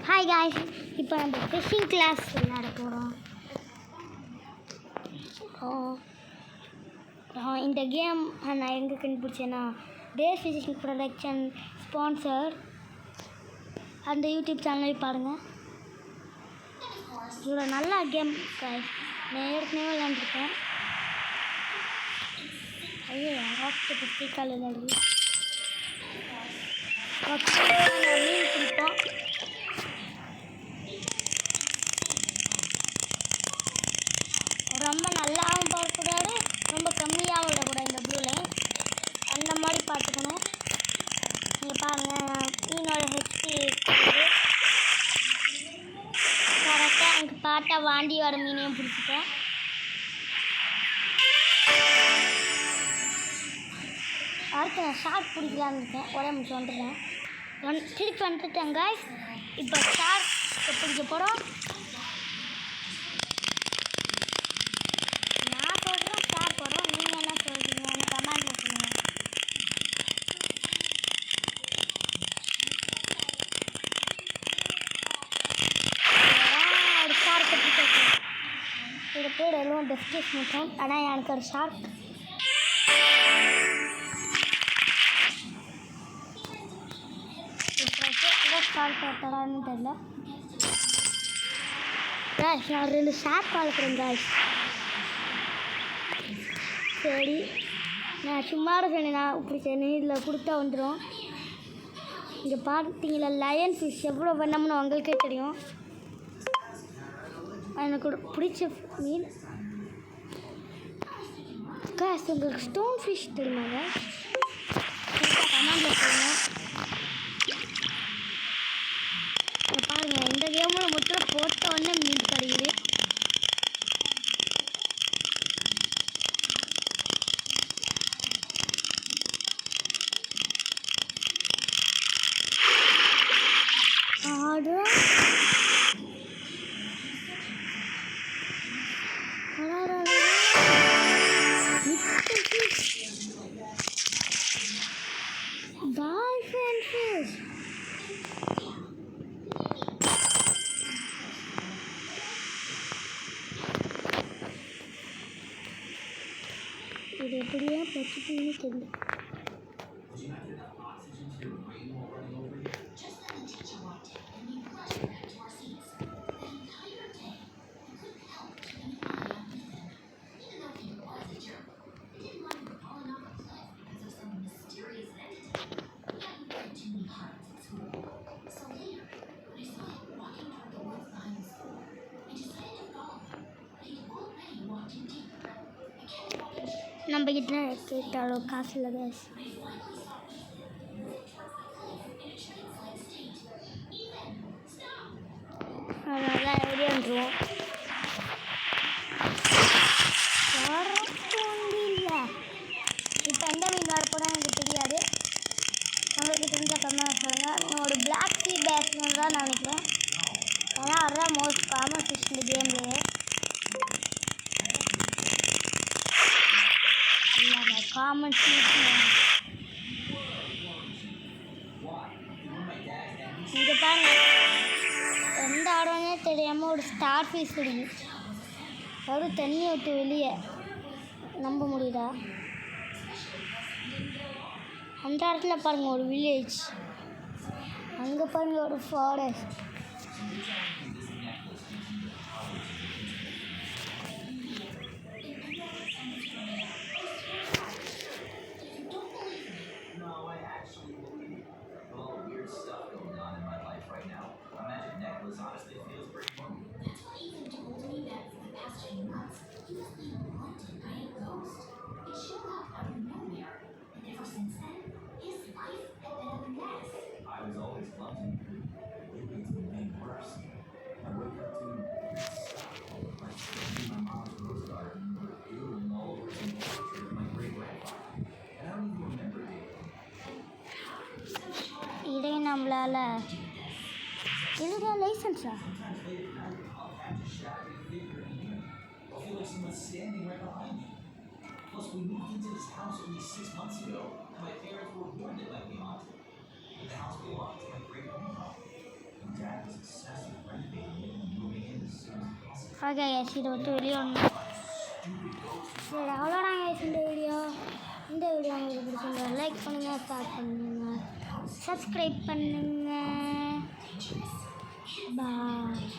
Hi guys, இப்போ நம்ம phishing class விளையாட போகிறோம். இந்த கேம் நான் எங்கே கண்டுபிடிச்சேன்னா பேஸ் ஃபிஷிங் ப்ரொடக்ஷன் ஸ்பான்சர் அந்த யூடியூப் சேனலையும் பாருங்கள். இவ்வளோ நல்ல கேம் காய்ஸ், நான் ஏற்கனவே விளையாண்டுருக்கேன். ஐயோ ஆக்டோபஸ் கால் விளையாடுது. மீன் பிடிப்போம். ரொம்ப நல்லாவும் பார்க்கக்கூடாது, ரொம்ப கம்மியாகவும் விடக்கூடாது. இந்த ப்ளூ லைன் அந்த மாதிரி பார்த்துக்கணும். நீங்கள் பாருங்கள், மீனோட ஹெச்பி கரெக்டாக எனக்கு பார்த்தா வாண்டியோட மீனையும் பிடிச்சிட்டேன். அடுத்து நான் ஷார்க் பிடிக்கலான்னு இருக்கேன். ஒரே நிமிஷம் வந்துடுறேன். திருப்பி வந்துட்டேன் காய்ஸ். இப்போ ஷார்க் பிடிக்க போகிறோம். நான் சொல்கிறேன் ஷார்க் போடுறோம், நீங்கள் என்ன சொல்கிறீங்க எனக்கு கமெண்ட்டில் சொல்லுங்கள். ஒரு ஷார்க்கை பிடிக்க இது பேர் எல்லாம் டெஸ்டிஸ் மட்டும். ஆனால் எனக்கு ஒரு ஷார்க் கால் போட்டான்னு தெரியல. காய்ஸ் நான் 2 ஷார்க் வளர்க்குறேன் காய்ஸ். சரி, நான் சும்மா சொன்னேன், நான் இப்படி சொன்னேன், இதில் கொடுத்தா வந்துடும். இங்கே பார்த்தீங்களா லயன் ஃபிஷ் எவ்வளோ வேணும்னு உங்களுக்கே தெரியும். எனக்கு பிடிச்ச மீன் காய்ஸ். உங்களுக்கு ஸ்டோன் ஃபிஷ் தெரியுமாங்க? கமெண்டில் சொல்லுங்கள். பாருங்கள், இந்த கேமில் மொத்தம் போட்ட உடனே மீன் கிடைக்குது. இது எப்படியா பச்சுன்னு தெரியல. நம்ம கிட்ட கேட்டாலும் காசு இல்லை கேஸ். அதனால வெளியே வந்துடுவோம். இல்லை இப்போ எந்த மீன் வரப்போனா எனக்கு தெரியாது. உங்களுக்கு தெரிஞ்ச கம்மியாக சொல்லுங்கள். ஒரு பிளாக் சீ பேஸ்ன்னு தான் நான் நினைக்கிறேன். ஏன்னா அதுதான் மோஸ்ட் காமன் ஃபிஷ் இந்த கேம்லேயே. காமன் இங்கே பாருங்க, எந்த ஆடனே தெரியாமல் ஒரு ஸ்டார் ஃபிஷ் இருக்கு. ஒரு தண்ணி விட்டு வெளியே நம்ப முடியுதா? அந்த இடத்துல பாருங்கள் ஒரு வில்லேஜ், அங்கே பாருங்கள் ஒரு ஃபாரஸ்ட். இதே நம்மளால் இதுக்கு லைசன்ஸா? Plus, we moved into this house only 6 months ago, and my parents were warned it might be haunted. The house belonged to my great grandpa. And Dad was okay கேஸ் இதை விட்டு வெளியே ஒன்று சரி அவ்வளோதான் கேஸ் இந்த வீடியோ உங்களுக்கு பிடிச்சிருந்தா லைக் பண்ணுங்கள் ஷேர் பண்ணுங்கள் சப்ஸ்கிரைப் பண்ணுங்கள் பாய்